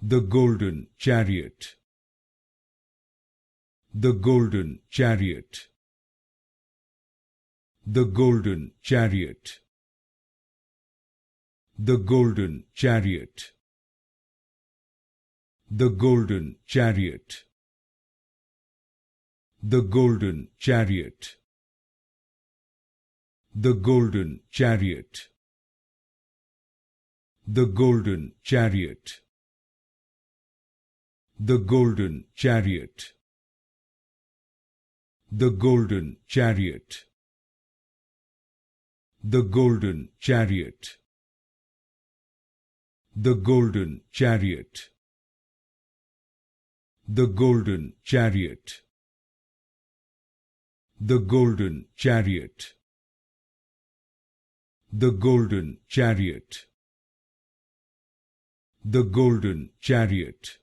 The Golden Chariot. The Golden Chariot. The Golden Chariot. The Golden Chariot. The Golden Chariot. The Golden Chariot. The Golden Chariot. The Golden Chariot. The Golden Chariot. The Golden Chariot. The Golden Chariot. The Golden Chariot. The Golden Chariot. The Golden Chariot. The Golden Chariot. The Golden Chariot.